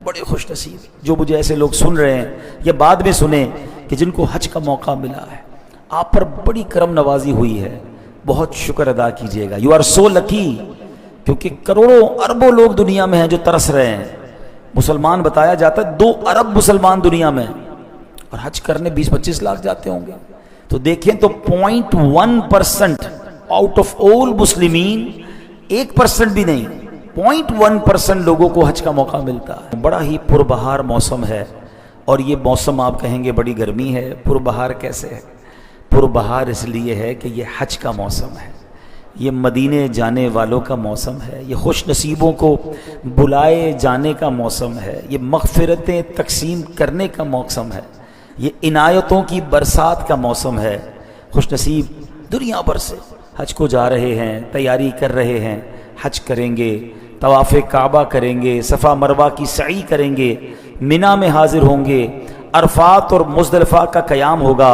بڑے خوش نصیب جو مجھے ایسے لوگ سن رہے ہیں یا بعد میں سنیں کہ جن کو حج کا موقع ملا ہے. آپ پر بڑی کرم نوازی ہوئی ہے, بہت شکر ادا کیجئے گا. یو آر سو لکی, کیونکہ کروڑوں اربوں لوگ دنیا میں ہیں جو ترس رہے ہیں. مسلمان بتایا جاتا ہے 2 ارب مسلمان دنیا میں, اور حج کرنے 20-25 لاکھ جاتے ہوں گے. تو دیکھیں تو 0.1% آؤٹ آف آل مسلمین, 1% بھی نہیں, 0.1% لوگوں کو حج کا موقع ملتا ہے. بڑا ہی پربہار موسم ہے, اور یہ موسم آپ کہیں گے بڑی گرمی ہے, پربہار کیسے ہے؟ پربہار اس لیے ہے کہ یہ حج کا موسم ہے, یہ مدینے جانے والوں کا موسم ہے, یہ خوش نصیبوں کو بلائے جانے کا موسم ہے, یہ مغفرتیں تقسیم کرنے کا موسم ہے, یہ عنایتوں کی برسات کا موسم ہے. خوش نصیب دنیا بھر سے حج کو جا رہے ہیں, تیاری کر رہے ہیں, حج کریں گے, طواف کعبہ کریں گے, صفا مروہ کی سعی کریں گے, منا میں حاضر ہوں گے, عرفات اور مزدلفہ کا قیام ہوگا,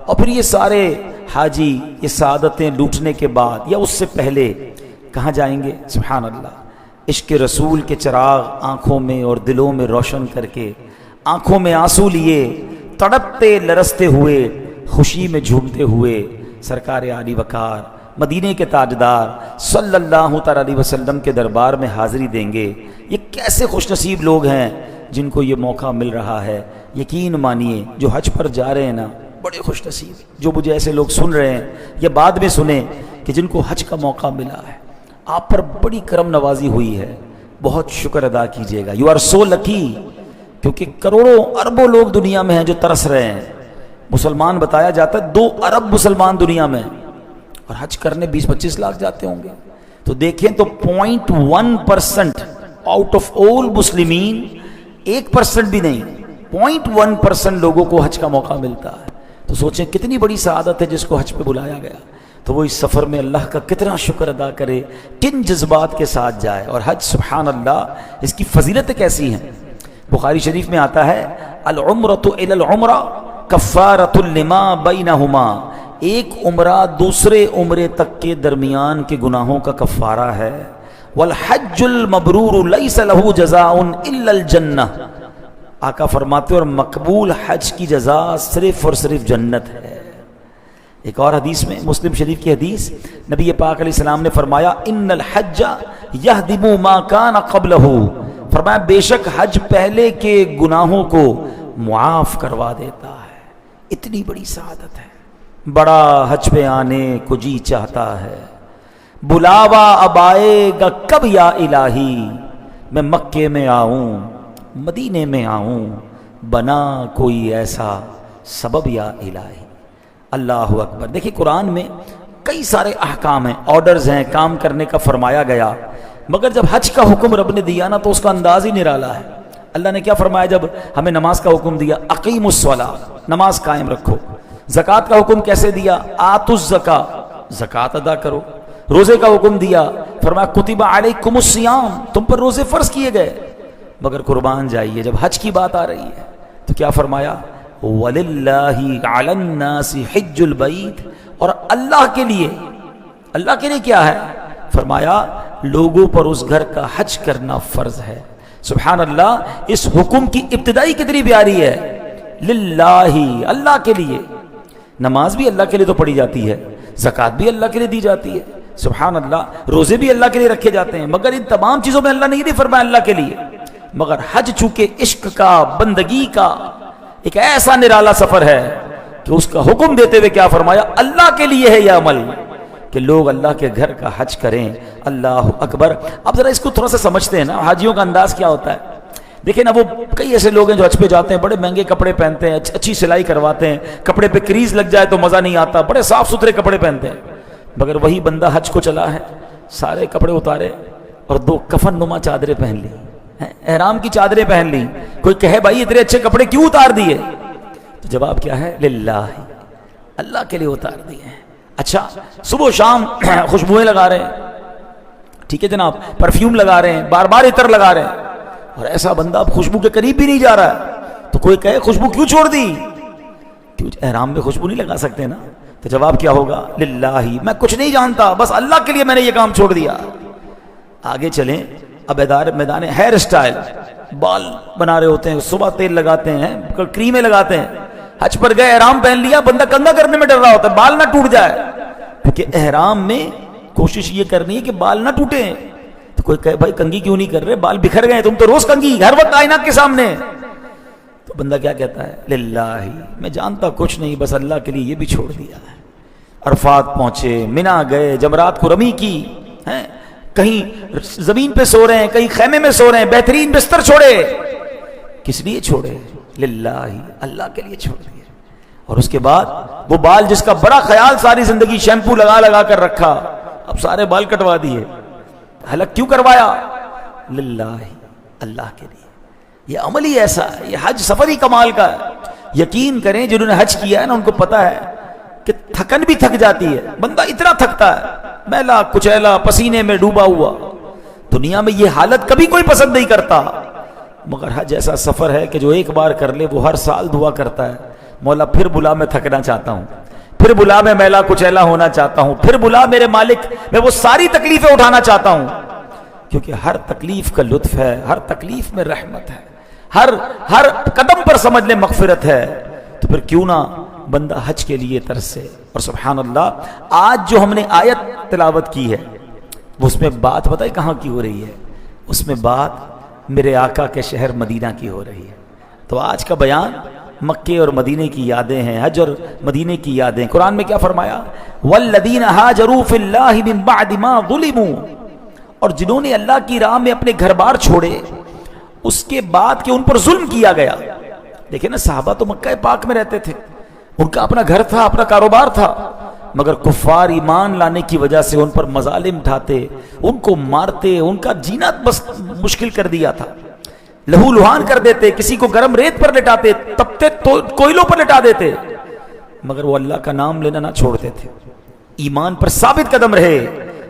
اور پھر یہ سارے حاجی یہ سعادتیں لوٹنے کے بعد یا اس سے پہلے کہاں جائیں گے؟ سبحان اللہ, عشق رسول کے چراغ آنکھوں میں اور دلوں میں روشن کر کے, آنکھوں میں آنسو لیے, تڑپتے لرزتے ہوئے, خوشی میں جھومتے ہوئے سرکار عالی وقار مدینے کے تاجدار صلی اللہ تعالی علیہ وسلم کے دربار میں حاضری دیں گے. یہ کیسے خوش نصیب لوگ ہیں جن کو یہ موقع مل رہا ہے. یقین مانیے جو حج پر جا رہے ہیں نا, بڑے خوش نصیب جو مجھے ایسے لوگ سن رہے ہیں یا بعد میں سنیں کہ جن کو حج کا موقع ملا ہے. آپ پر بڑی کرم نوازی ہوئی ہے, بہت شکر ادا کیجئے گا. یو آر سو لکی, کیونکہ کروڑوں اربوں لوگ دنیا میں ہیں جو ترس رہے ہیں. مسلمان بتایا جاتا ہے 2 ارب مسلمان دنیا میں, اور حج کرنے 20-25 لاکھ جاتے ہوں گے. تو دیکھیں تو 0.1% آؤٹ آف آل مسلمین, 1% بھی نہیں, 0.1% لوگوں کو حج کا موقع ملتا ہے. تو سوچیں کتنی بڑی سعادت ہے جس کو حج پہ بلایا گیا. تو وہ اس سفر میں اللہ کا کتنا شکر ادا کرے, کن جذبات کے ساتھ جائے. اور حج سبحان اللہ اس کی فضیلتیں کیسی ہیں. بخاری شریف میں آتا ہے العمرۃ الی العمرہ کفارۃ لما بینہما, ایک عمرہ دوسرے عمرے تک کے درمیان کے گناہوں کا کفارہ ہے. والحج المبرور لیس لہ جزاء الا الجنہ, آقا فرماتے اور مقبول حج کی جزا صرف اور صرف جنت ہے. ایک اور حدیث میں, مسلم شریف کی حدیث, نبی پاک علیہ السلام نے فرمایا ان الحج یہدم ما کان قبلہ, فرمایا بے شک حج پہلے کے گناہوں کو معاف کروا دیتا ہے. اتنی بڑی سعادت ہے. بڑا حج پہ آنے کو جی چاہتا ہے, بلاوا اب آئے گا کب یا الہی, میں مکے میں آؤں مدینے میں آؤں, بنا کوئی ایسا سبب یا الہی. اللہ اکبر. دیکھیں قرآن میں کئی سارے احکام ہیں, آرڈرز ہیں, کام کرنے کا فرمایا گیا, مگر جب حج کا حکم رب نے دیا نا تو اس کا انداز ہی نرالا ہے. اللہ نے کیا فرمایا جب ہمیں نماز کا حکم دیا؟ اقیموا الصلاۃ, نماز قائم رکھو. زکوٰۃ کا حکم کیسے دیا؟ آتوا الزکاۃ, زکوٰۃ ادا کرو. روزے کا حکم دیا, فرمایا کتب علیکم الصیام, تم پر روزے فرض کیے گئے. مگر قربان جائیے جب حج کی بات آ رہی ہے تو کیا فرمایا؟ وَلِلَّهِ عَلَى النَّاسِ حِجُّ الْبَيْتِ, اور اللہ کے لیے کیا ہے؟ فرمایا لوگوں پر اس گھر کا حج کرنا فرض ہے. سبحان اللہ. اس حکم کی ابتدائی کتنی پیاری ہے, للہ, اللہ کے لیے. نماز بھی اللہ کے لیے تو پڑھی جاتی ہے, زکوٰۃ بھی اللہ کے لیے دی جاتی ہے, سبحان اللہ, روزے بھی اللہ کے لیے رکھے جاتے ہیں, مگر ان تمام چیزوں میں اللہ نے نہیں فرمایا اللہ کے لیے. مگر حج چونکہ عشق کا, بندگی کا ایک ایسا نرالا سفر ہے کہ اس کا حکم دیتے ہوئے کیا فرمایا؟ اللہ کے لیے ہے یہ عمل کہ لوگ اللہ کے گھر کا حج کریں. اللہ اکبر. اب ذرا اس کو تھوڑا سا سمجھتے ہیں نا, حاجیوں کا انداز کیا ہوتا ہے. دیکھیں نا, وہ کئی ایسے لوگ ہیں جو حج پہ جاتے ہیں, بڑے مہنگے کپڑے پہنتے ہیں, اچھی سلائی کرواتے ہیں, کپڑے پہ کریز لگ جائے تو مزہ نہیں آتا, بڑے صاف ستھرے کپڑے پہنتے ہیں. مگر وہی بندہ حج کو چلا ہے, سارے کپڑے اتارے اور 2 کفن نما چادریں پہن لی, احرام کی چادریں پہن لی. کوئی کہے بھائی اتنے اچھے کپڑے کیوں اتار دیے؟ تو جواب کیا ہے؟ للہ, اللہ کے لیے اتار دیے. اچھا, صبح و شام خوشبوئیں لگا رہے ہیں, ٹھیک ہے جناب, پرفیوم لگا رہے ہیں, بار بار عطر لگا رہے ہیں, اور ایسا بندہ اب خوشبو کے قریب بھی نہیں جا رہا ہے. تو کوئی کہے خوشبو کیوں چھوڑ دی؟ کیوں احرام میں خوشبو نہیں لگا سکتے نا؟ تو جواب کیا ہوگا؟ للہ, میں کچھ نہیں جانتا, بس اللہ کے لیے میں نے یہ کام چھوڑ دیا. آگے چلیں, میدان ہیئر اسٹائل، بال بنا رہے ہوتے ہیں، صبح تیل لگاتے ہیں، کریمیں لگاتے ہیں، حج پر گئے احرام پہن لیا، بندہ کنگا کرنے میں ڈر رہا ہوتا ہے بال نہ ٹوٹ جائے، کیونکہ احرام میں کوشش یہ کرنی ہے کہ بال نہ ٹوٹے. تو کوئی کہے بھائی کنگھی کیوں نہیں کر رہے، بال بکھر گئے، تم تو روز کنگھی ہر وقت آئینہ کے سامنے. تو بندہ کیا کہتا ہے، للہ، میں جانتا کچھ نہیں، بس اللہ کے لیے یہ بھی چھوڑ دیا ہے. عرفات پہنچے، منا گئے، جمرات کو رمی کی، کہیں زمین پہ سو رہے ہیں، کہیں خیمے میں سو رہے ہیں، بہترین بستر چھوڑے. کس لیے چھوڑے؟ للہ، اللہ کے لیے چھوڑ دیے. اور اس کے بعد وہ بال جس کا بڑا خیال ساری زندگی شیمپو لگا لگا کر رکھا، اب سارے بال کٹوا دیے. حلق کیوں کروایا؟ للہ، اللہ کے لیے. یہ عمل ہی ایسا ہے، یہ حج سفر ہی کمال کا ہے. یقین کریں جنہوں نے حج کیا ہے نا، ان کو پتا ہے کہ تھکن بھی تھک جاتی ہے، بندہ اتنا تھکتا ہے، میلا کچیلا پسینے میں ڈوبا ہوا. دنیا میں یہ حالت کبھی کوئی پسند نہیں کرتا، مگر حج ایسا سفر ہے کہ جو ایک بار کر لے وہ ہر سال دعا کرتا ہے، مولا پھر بلا، میں تھکنا چاہتا ہوں، پھر بلا، میں میلا کچیلا ہونا چاہتا ہوں، پھر بلا میرے مالک، میں وہ ساری تکلیفیں اٹھانا چاہتا ہوں. کیونکہ ہر تکلیف کا لطف ہے، ہر تکلیف میں رحمت ہے، ہر قدم پر سمجھ لے مغفرت ہے. تو پھر کیوں نہ بندہ حج کے لیے ترسے. اور سبحان اللہ، آج جو ہم نے آیت تلاوت کی ہے وہ اس میں بات بتائی کہاں کی ہو رہی ہے؟ اس میں بات میرے آقا کے شہر مدینہ کی ہو رہی ہے. تو آج کا بیان مکے اور مدینے کی یادیں ہیں، حج اور مدینے کی یادیں. قرآن میں کیا فرمایا؟ والذین ہاجروا فی اللہ من بعد ما ظلموا، اور جنہوں نے اللہ کی راہ میں اپنے گھر بار چھوڑے اس کے بعد کہ ان پر ظلم کیا گیا. دیکھیں نا، صحابہ تو مکہ پاک میں رہتے تھے، ان کا اپنا گھر تھا، اپنا کاروبار تھا، مگر کفار ایمان لانے کی وجہ سے ان پر مظالم ڈھاتے، ان کو مارتے، ان کا جینا بس مشکل کر دیا تھا، لہو لہان کر دیتے، کسی کو گرم ریت پر لٹاتے، تپتے کوئلوں پر لٹا دیتے، مگر وہ اللہ کا نام لینا نہ چھوڑتے تھے، ایمان پر ثابت قدم رہے.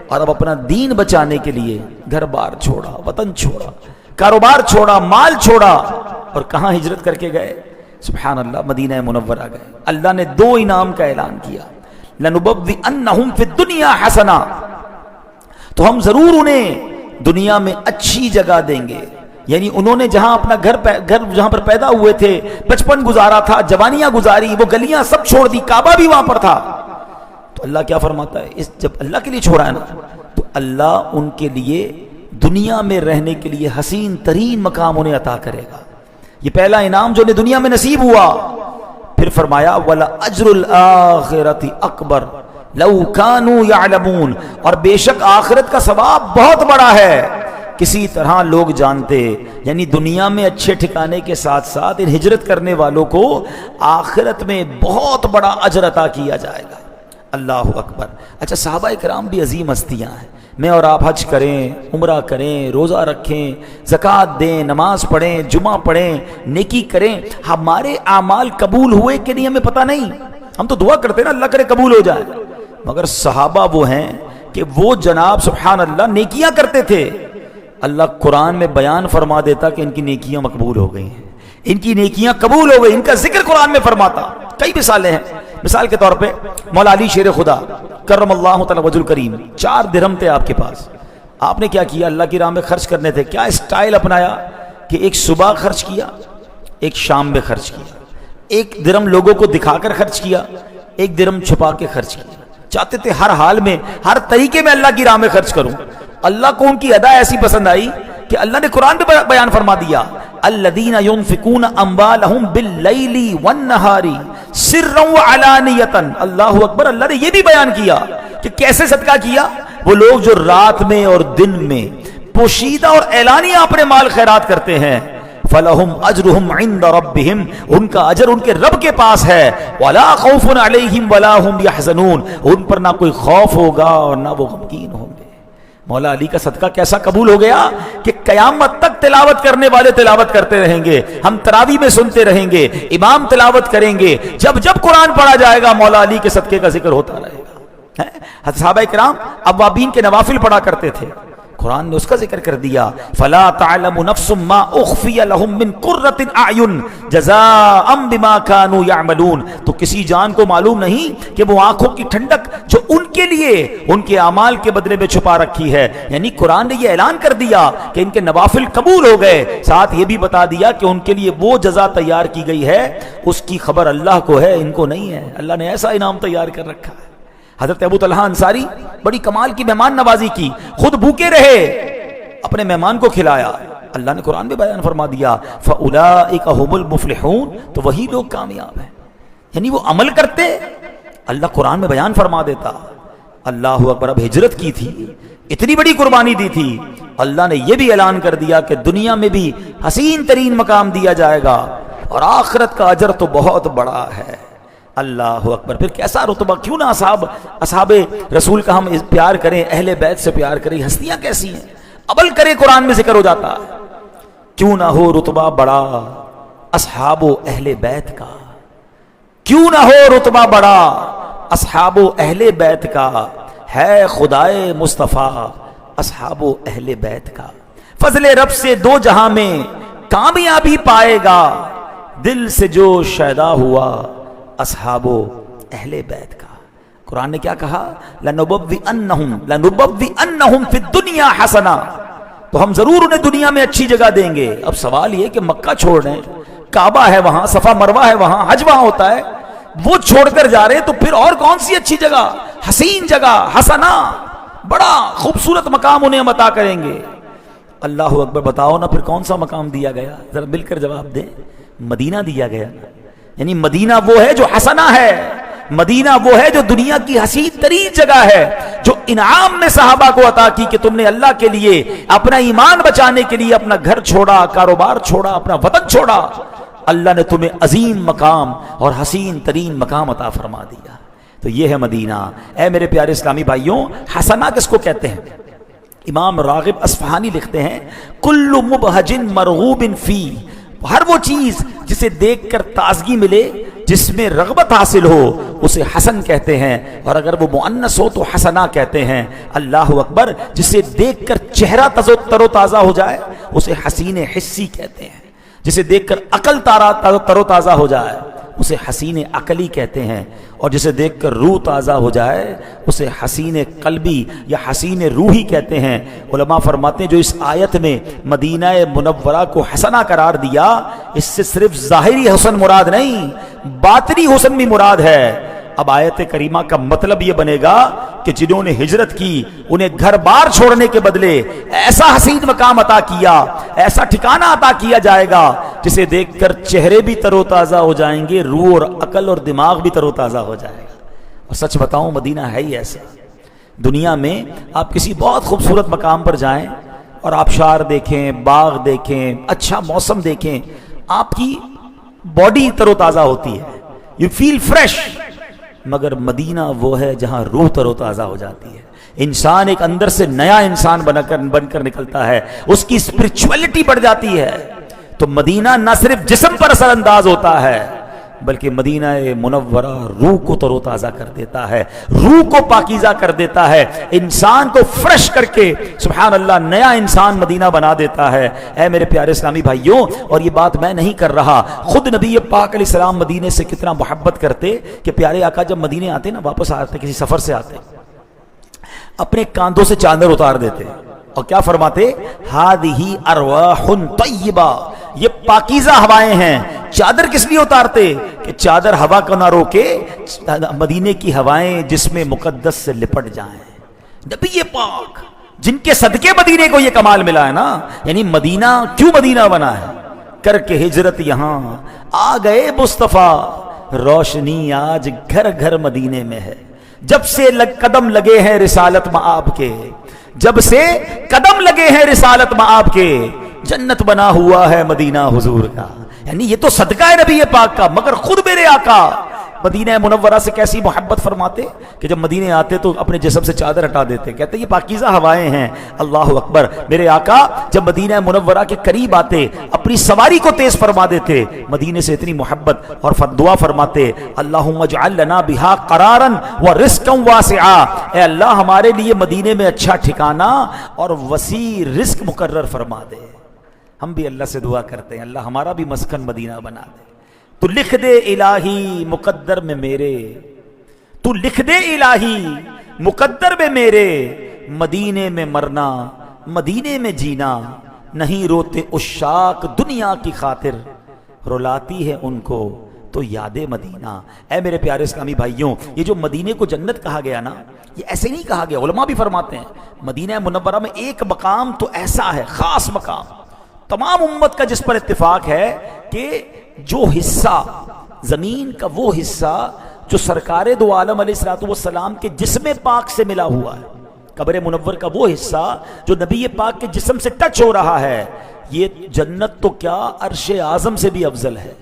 اور اب اپنا دین بچانے کے لیے گھر بار چھوڑا، وطن چھوڑا، کاروبار چھوڑا، مال چھوڑا، اور کہاں ہجرت کر کے گئے؟ سبحان اللہ، مدینہ منورہ گئے. اللہ نے 2 انعام کا اعلان کیا، لَنُبَوِّئَنَّهُمْ فِي الدُّنْيَا حَسَنًا، تو ہم ضرور انہیں دنیا میں اچھی جگہ دیں گے. یعنی انہوں نے جہاں اپنا گھر جہاں پر پیدا ہوئے تھے، بچپن گزارا تھا، جوانیاں گزاری، وہ گلیاں سب چھوڑ دی، کعبہ بھی وہاں پر تھا. تو اللہ کیا فرماتا ہے؟ جب اللہ کے لیے چھوڑا ہے نا، تو اللہ ان کے لیے دنیا میں رہنے کے لیے حسین ترین مقام انہیں عطا کرے گا. یہ پہلا انعام جو انہیں دنیا میں نصیب ہوا. پھر فرمایا وَلَأَجْرُ الْآخِرَةِ أَكْبَرُ لَوْ كَانُوا يَعْلَمُونَ، اور بے شک آخرت کا ثواب بہت بڑا ہے، کسی طرح لوگ جانتے. یعنی دنیا میں اچھے ٹھکانے کے ساتھ ساتھ ان ہجرت کرنے والوں کو آخرت میں بہت بڑا اجر عطا کیا جائے گا. اللہ اکبر. اچھا، صحابہ کرام بھی عظیم ہستیاں ہیں. میں اور آپ حج کریں، عمرہ کریں، روزہ رکھیں، زکوٰۃ دیں، نماز پڑھیں، جمعہ پڑھیں، نیکی کریں، ہمارے اعمال قبول ہوئے کہ نہیں ہمیں پتہ نہیں. ہم تو دعا کرتے ہیں نا اللہ کرے قبول ہو جائے، مگر صحابہ وہ ہیں کہ وہ جناب سبحان اللہ نیکیاں کرتے تھے. اللہ قرآن میں بیان فرما دیتا کہ ان کی نیکیاں مقبول ہو گئی ہیں، ان کی نیکیاں قبول ہو گئی، ان کا ذکر قرآن میں فرماتا. کئی مثالیں ہیں. مثال کے طور پہ مولا علی شیر خدا کرم اللہ تعالی وجہ الکریم، 4 درہم تھے آپ کے پاس. آپ نے کیا کیا؟ اللہ کی راہ میں خرچ کرنے تھے. کیا اسٹائل اپنایا کہ ایک صبح خرچ کیا، ایک شام میں خرچ کیا، 1 درہم لوگوں کو دکھا کر خرچ کیا، 1 درہم چھپا کے خرچ کیا. چاہتے تھے ہر حال میں، ہر طریقے میں اللہ کی راہ میں خرچ کروں. اللہ کو ان کی ادا ایسی پسند آئی کہ اللہ نے قرآن پہ بیان فرما دیا، الذین ينفقون اموالهم باللیل والنہار سرا وعلانیۃ. اللہ اکبر. اللہ نے یہ بھی بیان کیا کہ کیسے صدقہ کیا. وہ لوگ جو رات میں اور دن میں پوشیدہ اور اعلانیہ اپنے مال خیرات کرتے ہیں، فلہم اجرہم عند ربہم، ان کا اجر ان کے رب کے پاس ہے. ولا خوف علیہم ولا هم یحزنون، ان پر نہ کوئی خوف ہوگا اور نہ وہ غمگین ہوں گے. مولا علی کا صدقہ کیسا قبول ہو گیا کہ قیامت تک تلاوت کرنے والے تلاوت کرتے رہیں گے، ہم تراویح میں سنتے رہیں گے، امام تلاوت کریں گے، جب جب قرآن پڑھا جائے گا مولا علی کے صدقے کا ذکر ہوتا رہے گا. صحابہ کرام اوابین کے نوافل پڑھا کرتے تھے. قرآن نے اس کا ذکر کر دیا، فلا تعلم نفس ما اخفی لهم من قرۃ اعین جزاء بما كانوا يعملون، تو کسی جان کو معلوم نہیں کہ وہ آنکھوں کی ٹھنڈک جو ان کے لیے ان کے اعمال کے بدلے میں چھپا رکھی ہے. یعنی قرآن نے یہ اعلان کر دیا کہ ان کے نوافل قبول ہو گئے، ساتھ یہ بھی بتا دیا کہ ان کے لیے وہ جزا تیار کی گئی ہے اس کی خبر اللہ کو ہے، ان کو نہیں ہے. اللہ نے ایسا انعام تیار کر رکھا ہے. حضرت ابو طلحہ انصاری بڑی کمال کی مہمان نوازی کی، خود بھوکے رہے، اپنے مہمان کو کھلایا. اللہ نے قرآن میں بیان فرما دیا فَأُولَئِكَ هُمُ الْمُفْلِحُونَ، تو وہی لوگ کامیاب ہیں. یعنی وہ عمل کرتے، اللہ قرآن میں بیان فرما دیتا. اللہ اکبر. اب ہجرت کی تھی، اتنی بڑی قربانی دی تھی، اللہ نے یہ بھی اعلان کر دیا کہ دنیا میں بھی حسین ترین مقام دیا جائے گا اور آخرت کا اجر تو بہت بڑا ہے. اللہ اکبر. پھر کیسا رتبہ، کیوں نہ اصحاب رسول کا ہم پیار کریں، اہل بیت سے پیار کریں. ہستیاں کیسی ہیں، عمل کرے قرآن میں ذکر ہو جاتا ہے. کیوں نہ ہو رتبہ بڑا اصحاب و اہل بیت کا، کیوں نہ ہو رتبہ بڑا اصحاب و اہل بیت کا، ہے خدائے مصطفیٰ اصحاب و اہل بیت کا. فضل رب سے دو جہاں میں کامیابی پائے گا، دل سے جو شیدا ہوا اصحاب و اہل بیت کا. قرآن نے کیا کہا؟ لَنُبَوِّئَنَّهُمْ فِي الدُّنْيَا حَسَنًا، تو ہم ضرور انہیں دنیا میں اچھی جگہ دیں گے. اب سوال یہ کہ مکہ چھوڑ رہے ہیں، کعبہ ہے وہاں، صفا مروہ ہے وہاں، حج وہاں ہوتا ہے، وہ چھوڑ کر جا رہے ہیں، تو پھر اور کون سی اچھی جگہ، حسین جگہ، حسنا، بڑا خوبصورت مقام انہیں ہم عطا کریں گے. اللہ اکبر. بتاؤ نا پھر کون سا مقام دیا گیا، ذرا مل کر جواب دیں. مدینہ دیا گیا. یعنی مدینہ وہ ہے جو حسنا ہے، مدینہ وہ ہے جو دنیا کی حسین ترین جگہ ہے، جو انعام میں صحابہ کو عطا کی کہ تم نے اللہ کے لیے اپنا ایمان بچانے کے لیے اپنا گھر چھوڑا، کاروبار چھوڑا، اپنا وطن چھوڑا. اللہ نے تمہیں عظیم مقام اور حسین ترین مقام عطا فرما دیا. تو یہ ہے مدینہ. اے میرے پیارے اسلامی بھائیوں، حسنا کس کو کہتے ہیں؟ امام راغب اصفہانی لکھتے ہیں کل مبہج مرغوب فی، ہر وہ چیز جسے دیکھ کر تازگی ملے، جس میں رغبت حاصل ہو، اسے حسن کہتے ہیں. اور اگر وہ مؤنث ہو تو حسنا کہتے ہیں. اللہ اکبر. جسے دیکھ کر چہرہ تر و تازہ ہو جائے اسے حسین حسی کہتے ہیں. جسے دیکھ کر عقل تر و تازہ ہو جائے اسے حسین عقلی کہتے ہیں. اور جسے دیکھ کر روح تازہ ہو جائے اسے حسین قلبی یا حسین روحی کہتے ہیں. علماء فرماتے ہیں جو اس آیت میں مدینہ منورہ کو حسنہ قرار دیا، اس سے صرف ظاہری حسن مراد نہیں، باطنی حسن بھی مراد ہے. اب آیت کریمہ کا مطلب یہ بنے گا کہ جنہوں نے ہجرت کی انہیں گھر بار چھوڑنے کے بدلے ایسا حسین مقام عطا کیا، ایسا ٹھکانہ عطا کیا جائے گا جسے دیکھ کر چہرے بھی تر و تازہ ہو جائیں گے، روح اور عقل اور دماغ بھی تر و تازہ ہو جائے گا. اور سچ بتاؤں مدینہ ہے ہی ایسا. دنیا میں آپ کسی بہت خوبصورت مقام پر جائیں اور آبشار دیکھیں، باغ دیکھیں، اچھا موسم دیکھیں، آپ کی باڈی تر و تازہ ہوتی ہے، یو فیل فریش. مگر مدینہ وہ ہے جہاں روح تر و تازہ ہو جاتی ہے، انسان ایک اندر سے نیا انسان بن کر نکلتا ہے، اس کی اسپرچولیٹی بڑھ جاتی ہے. تو مدینہ نہ صرف جسم پر اثر انداز ہوتا ہے بلکہ مدینہ منورہ روح کو تر و تازہ کر دیتا ہے، روح کو پاکیزہ کر دیتا ہے، انسان کو فریش کر کے سبحان اللہ نیا انسان مدینہ بنا دیتا ہے. اے میرے پیارے اسلامی بھائیوں، اور یہ بات میں نہیں کر رہا، خود نبی پاک علیہ السلام مدینے سے کتنا محبت کرتے کہ پیارے آقا جب مدینے آتے نا، واپس آتے کسی سفر سے آتے، اپنے کاندھوں سے چادر اتار دیتے اور کیا فرماتے؟ ہادہ ارواح طیبہ، یہ پاکیزہ ہوائیں ہیں. چادر کس لیے اتارتے؟ کہ چادر ہوا کو نہ روکے، مدینے کی ہوائیں جسم مقدس سے لپٹ جائیں. نبی پاک جن کے صدقے مدینے کو یہ کمال ملا ہے نا، یعنی مدینہ کیوں مدینہ بنا ہے؟ کر کے ہجرت یہاں آ گئے مصطفیٰ، روشنی آج گھر گھر مدینے میں ہے. جب سے قدم لگے ہیں رسالت مآب کے، جب سے قدم لگے ہیں رسالت مآب کے، جنت بنا ہوا ہے مدینہ حضور کا. یعنی یہ تو صدقہ ہے نبی پاک کا. مگر خود میرے آقا مدینہ منورہ سے کیسی محبت فرماتے کہ جب مدینے آتے تو اپنے جسم سے چادر ہٹا دیتے، کہتے یہ پاکیزہ ہوائیں ہیں۔ اللہ اکبر، میرے آقا جب مدینہ منورہ کے قریب آتے اپنی سواری کو تیز فرما دیتے، مدینے سے اتنی محبت، اور دعا فرماتے اللہم اجعل لنا بہا قرارا ورزقا واسعا، اے اللہ ہمارے لیے مدینے میں اچھا ٹھکانہ اور وسیع رزق مقرر فرما دے۔ ہم بھی اللہ سے دعا کرتے ہیں اللہ ہمارا بھی مسکن مدینہ بنا دے۔ تو لکھ دے الہی مقدر میں میرے، تو لکھ دے الہی مقدر میں میرے، مدینے میں مرنا مدینے میں جینا، نہیں روتے عشاق دنیا کی خاطر، رلاتی ہے ان کو تو یاد مدینہ۔ اے میرے پیارے اسلامی بھائیوں، یہ جو مدینے کو جنت کہا گیا نا، یہ ایسے نہیں کہا گیا، علماء بھی فرماتے ہیں مدینہ منورہ میں ایک مقام تو ایسا ہے، خاص مقام تمام امت کا جس پر اتفاق ہے کہ جو حصہ زمین کا، وہ حصہ جو سرکار دو عالم علیہ الصلوۃ والسلام کے جسم پاک سے ملا ہوا ہے، قبر منور کا وہ حصہ جو نبی پاک کے جسم سے ٹچ ہو رہا ہے، یہ جنت تو کیا عرش اعظم سے بھی افضل ہے،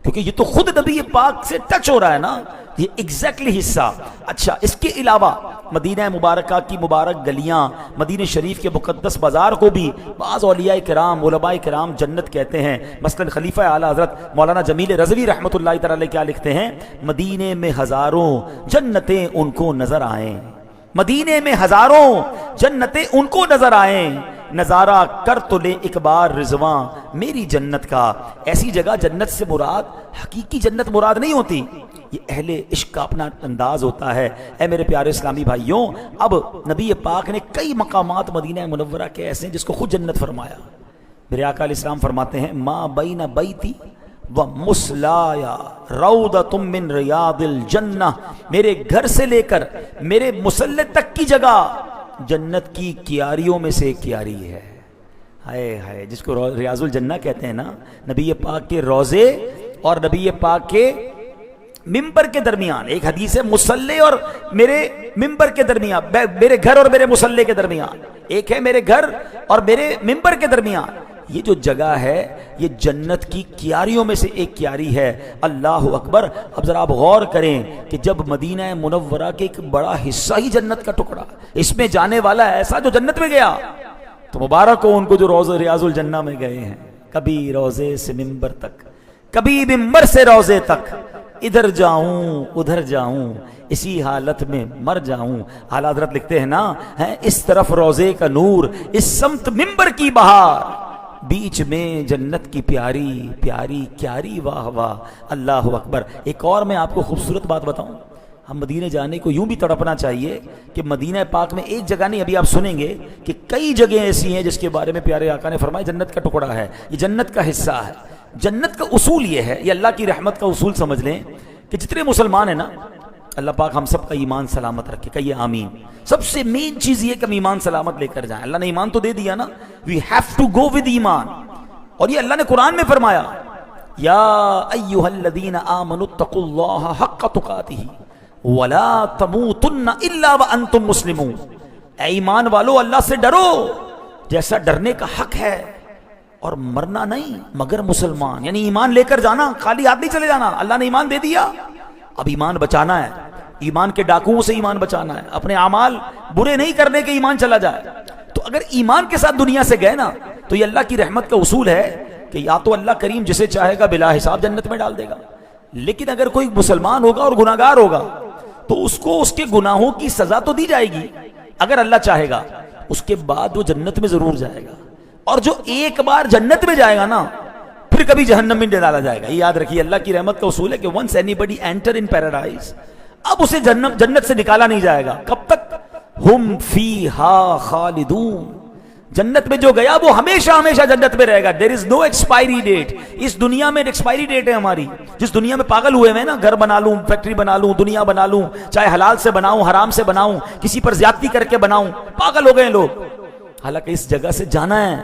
کیونکہ یہ تو خود نبی پاک سے ٹچ ہو رہا ہے نا، یہ ایگزیکٹلی حصہ۔ اچھا، اس کے علاوہ مدینہ مبارکہ کی مبارک گلیاں، مدینہ شریف کے مقدس بازار کو بھی بعض اولیاء کرام، علماء کرام جنت کہتے ہیں۔ مثلا خلیفہ اعلیٰ حضرت مولانا جمیل رضوی رحمۃ اللہ تعالی علیہ کیا لکھتے ہیں، مدینے میں ہزاروں جنتیں ان کو نظر آئیں، مدینے میں ہزاروں جنتیں ان کو نظر آئیں، نظارہ کر تو لے ایک بار رضواں میری جنت کا۔ ایسی جگہ جنت سے مراد حقیقی جنت مراد نہیں ہوتی، یہ اہل عشق کا اپنا انداز ہوتا ہے۔ اے میرے پیارے اسلامی بھائیوں، اب نبی پاک نے کئی مقامات مدینہ منورہ کے ایسے ہیں جس کو خود جنت فرمایا۔ میرے آقا علیہ السلام فرماتے ہیں ما بین بیتی و مصلایا روضۃ من ریاض الجنہ، میرے گھر سے لے کر میرے مصلی تک کی جگہ جنت کی کیاریوں میں سے ایک کیاری ہے۔ ہائے ہائے، جس کو ریاض الجنہ کہتے ہیں نا، نبی پاک کے روضے اور نبی پاک کے ممبر کے درمیان، ایک حدیث ہے مصلی اور میرے ممبر کے درمیان، میرے گھر اور میرے مصلی کے درمیان، ایک ہے میرے گھر اور میرے ممبر کے درمیان، یہ جو جگہ ہے یہ جنت کی کیاریوں میں سے ایک کیاری ہے۔ اللہ اکبر۔ اب ذرا آپ غور کریں کہ جب مدینہ منورہ کے ایک بڑا حصہ ہی جنت کا ٹکڑا، اس میں جانے والا ایسا جو جنت میں گیا، تو مبارک ہو ان کو جو روضہ ریاض الجنہ میں گئے ہیں، کبھی روضے سے ممبر تک، کبھی ممبر سے روضے تک، ادھر جاؤں ادھر جاؤں اسی حالت میں مر جاؤں۔ اعلیٰ حضرت لکھتے ہیں نا، اس طرف روضے کا نور، اس سمت ممبر کی بہار، بیچ میں جنت کی پیاری پیاری کیاری، واہ واہ، اللہ اکبر۔ ایک اور میں آپ کو خوبصورت بات بتاؤں، ہم مدینے جانے کو یوں بھی تڑپنا چاہیے کہ مدینہ پاک میں ایک جگہ نہیں، ابھی آپ سنیں گے کہ کئی جگہیں ایسی ہیں جس کے بارے میں پیارے آقا نے فرمایا جنت کا ٹکڑا ہے، یہ جنت کا حصہ ہے۔ جنت کا اصول یہ ہے، یہ اللہ کی رحمت کا اصول سمجھ لیں کہ جتنے مسلمان ہیں نا، اللہ پاک ہم سب کا ایمان سلامت رکھے، کہیے آمین۔ سب سے مین چیز یہ کہ ہم ایمان سلامت لے کر جائیں، اللہ نے ایمان تو دے دیا نا، we have to go with ایمان، اور یہ اللہ نے قرآن میں فرمایا یا ایھا الذین آمنوا اتقوا اللہ حق تقاتہ ولا تموتن الا وانتم مسلمون، اے ایمان والو اللہ سے ڈرو جیسا ڈرنے کا حق ہے، اور مرنا نہیں مگر مسلمان، یعنی ایمان لے کر جانا، خالی ہاتھ نہیں چلے جانا۔ اللہ نے ایمان دے دیا، اب ایمان بچانا ہے، ایمان کے ڈاکوؤں سے ایمان بچانا ہے، اپنے اعمال برے نہیں کرنے کے ایمان چلا جائے۔ تو اگر ایمان کے ساتھ دنیا سے گئے نا، تو یہ اللہ کی رحمت کا اصول ہے کہ یا تو اللہ کریم جسے چاہے گا بلا حساب جنت میں ڈال دے گا، لیکن اگر کوئی مسلمان ہوگا اور گناہگار ہوگا تو اس کو اس کے گناہوں کی سزا تو دی جائے گی، اگر اللہ چاہے گا، اس کے بعد وہ جنت میں ضرور جائے گا، اور جو ایک بار جنت میں جائے گا نا، پھر کبھی جہنم میں ڈالا جائے گا۔ یہ یاد رکھیے، اللہ کی رحمت کا اصول ہے کہ once anybody enter in paradise، اب اسے جنت سے نکالا نہیں جائے گا، کب تک؟ ہم فیہا خالدون، جنت میں جو گیا وہ ہمیشہ ہمیشہ جنت میں رہے گا۔ دیر از نو ایکسپائری ڈیٹ، اس دنیا میں ایکسپائری ڈیٹ ہے ہماری، جس دنیا میں پاگل ہوئے ہیں نا، گھر بنا لوں، فیکٹری بنا لوں، دنیا بنا لوں، چاہے حلال سے بناؤں حرام سے بناؤں، کسی پر زیادتی کر کے بناؤں، پاگل ہو گئے لوگ۔ حالانکہ اس جگہ سے جانا ہے،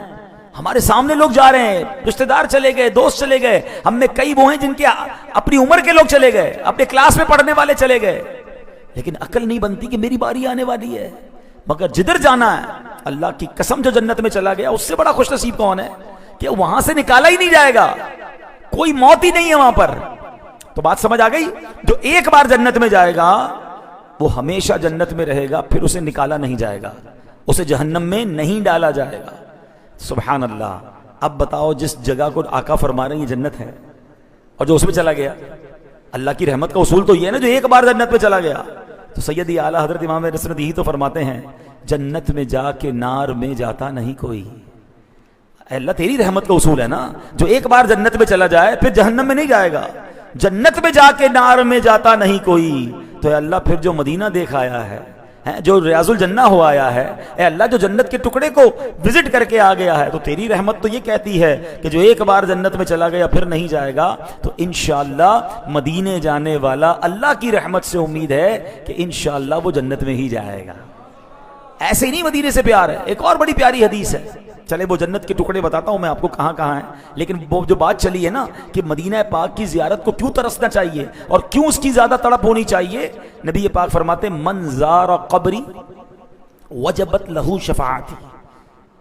ہمارے سامنے لوگ جا رہے ہیں، رشتہ دار چلے گئے، دوست چلے گئے، ہم میں کئی وہ ہیں جن کے اپنی عمر کے لوگ چلے گئے، اپنے کلاس میں پڑھنے والے چلے گئے، لیکن عقل نہیں بنتی کہ میری باری آنے والی ہے۔ مگر جدھر جانا ہے، اللہ کی قسم جو جنت میں چلا گیا اس سے بڑا خوش نصیب کون ہے کہ وہاں سے نکالا ہی نہیں جائے گا، کوئی موت ہی نہیں ہے وہاں پر، تو بات سمجھ آ گئی؟ جو ایک بار جنت میں جائے گا وہ ہمیشہ جنت میں رہے گا، پھر اسے نکالا نہیں جائے گا، اسے جہنم میں نہیں ڈالا جائے گا۔ سبحان اللہ۔ اب بتاؤ، جس جگہ کو آقا فرما رہے ہیں یہ جنت ہے، اور جو اس میں چلا گیا، اللہ کی رحمت کا اصول تو یہ ہے نا، جو ایک بار جنت میں چلا گیا۔ تو سیدی اعلیٰ حضرت امام رسول یہی تو فرماتے ہیں، جنت میں جا کے نار میں جاتا نہیں کوئی۔ اے اللہ تیری رحمت کا اصول ہے نا، جو ایک بار جنت میں چلا جائے پھر جہنم میں نہیں جائے گا، جنت میں جا کے نار میں جاتا نہیں کوئی۔ تو اے اللہ پھر جو مدینہ دیکھ آیا ہے، جو ریاض الجنہ ہو آیا ہے، اے اللہ جو جنت کے ٹکڑے کو وزٹ کر کے آ گیا ہے، تو تیری رحمت تو یہ کہتی ہے کہ جو ایک بار جنت میں چلا گیا پھر نہیں جائے گا، تو انشاءاللہ مدینے جانے والا اللہ کی رحمت سے امید ہے کہ انشاءاللہ وہ جنت میں ہی جائے گا۔ ایسے ہی نہیں مدینے سے پیار ہے، ایک اور بڑی پیاری حدیث ہے، چلے وہ جنت کے ٹکڑے بتاتا ہوں میں آپ کو کہاں کہاں ہیں، لیکن وہ جو بات چلی ہے نا کہ مدینہ پاک کی زیارت کو کیوں ترسنا چاہیے اور کیوں اس کی زیادہ تڑپ ہونی چاہیے، نبی پاک فرماتے من زار قبری وجبت لہو شفاعتی۔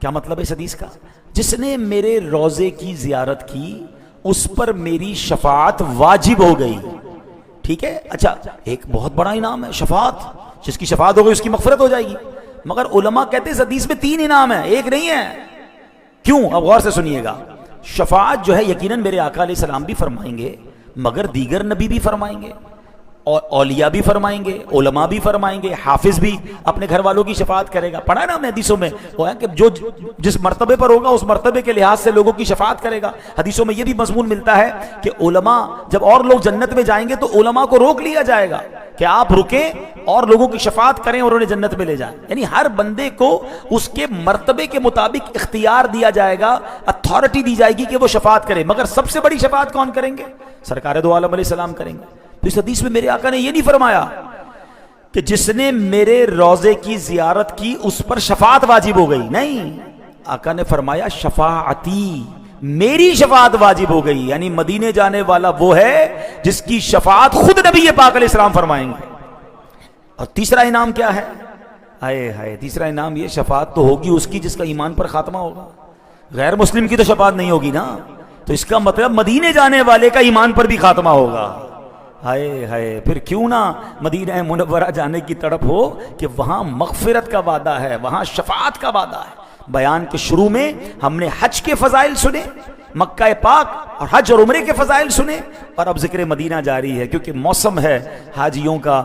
کیا مطلب ہے اس حدیث کا؟ جس نے میرے روضے کی زیارت کی اس پر میری شفاعت واجب ہو گئی۔ ٹھیک ہے، اچھا ایک بہت بڑا انعام ہے شفاعت، جس کی شفاعت ہو گئی اس کی مغفرت ہو جائے گی، مگر علماء کہتے ہیں اس حدیث میں 3 انعام ہیں، ایک نہیں ہے۔ کیوں؟ اب غور سے سنیے گا۔ شفاعت جو ہے یقیناً میرے آقا علیہ السلام بھی فرمائیں گے، مگر دیگر نبی بھی فرمائیں گے، اور اولیاء بھی فرمائیں گے، علماء بھی فرمائیں گے، حافظ بھی اپنے گھر والوں کی شفاعت کرے گا۔ پڑھا ہے نا ہم نے حدیثوں میں، وہ ہے کہ جو جس مرتبے پر ہوگا اس مرتبے کے لحاظ سے لوگوں کی شفاعت کرے گا۔ حدیثوں میں یہ بھی مضمون ملتا ہے کہ علماء جب اور لوگ جنت میں جائیں گے تو علماء کو روک لیا جائے گا کہ آپ رکیں اور لوگوں کی شفاعت کریں اور انہیں جنت میں لے جائیں، یعنی ہر بندے کو اس کے مرتبے کے مطابق اختیار دیا جائے گا، اتھارٹی دی جائے گی کہ وہ شفاعت کرے، مگر سب سے بڑی شفاعت کون کریں گے؟ سرکار دو عالم علیہ السلام کریں گے۔ تو اس حدیث میں میرے آقا نے یہ نہیں فرمایا کہ جس نے میرے روضے کی زیارت کی اس پر شفاعت واجب ہو گئی، نہیں، آقا نے فرمایا شفاعتی، میری شفاعت واجب ہو گئی، یعنی مدینے جانے والا وہ ہے جس کی شفاعت خود نبی پاک علیہ السلام فرمائیں گے۔ اور تیسرا انعام کیا ہے؟ ہائے ہائے، تیسرا انعام یہ شفاعت تو ہوگی اس کی جس کا ایمان پر خاتمہ ہوگا، غیر مسلم کی تو شفاعت نہیں ہوگی نا، تو اس کا مطلب مدینے جانے والے کا ایمان پر بھی خاتمہ ہوگا۔ ہائے ہائے، پھر کیوں نہ مدینہ منورہ جانے کی تڑپ ہو کہ وہاں مغفرت کا وعدہ ہے، وہاں شفاعت کا وعدہ ہے۔ بیان کے شروع میں ہم نے حج کے فضائل سنے، مکہ پاک اور حج اور عمرے کے فضائل سنے، اور اب ذکر مدینہ جاری ہے کیونکہ موسم ہے حاجیوں کا۔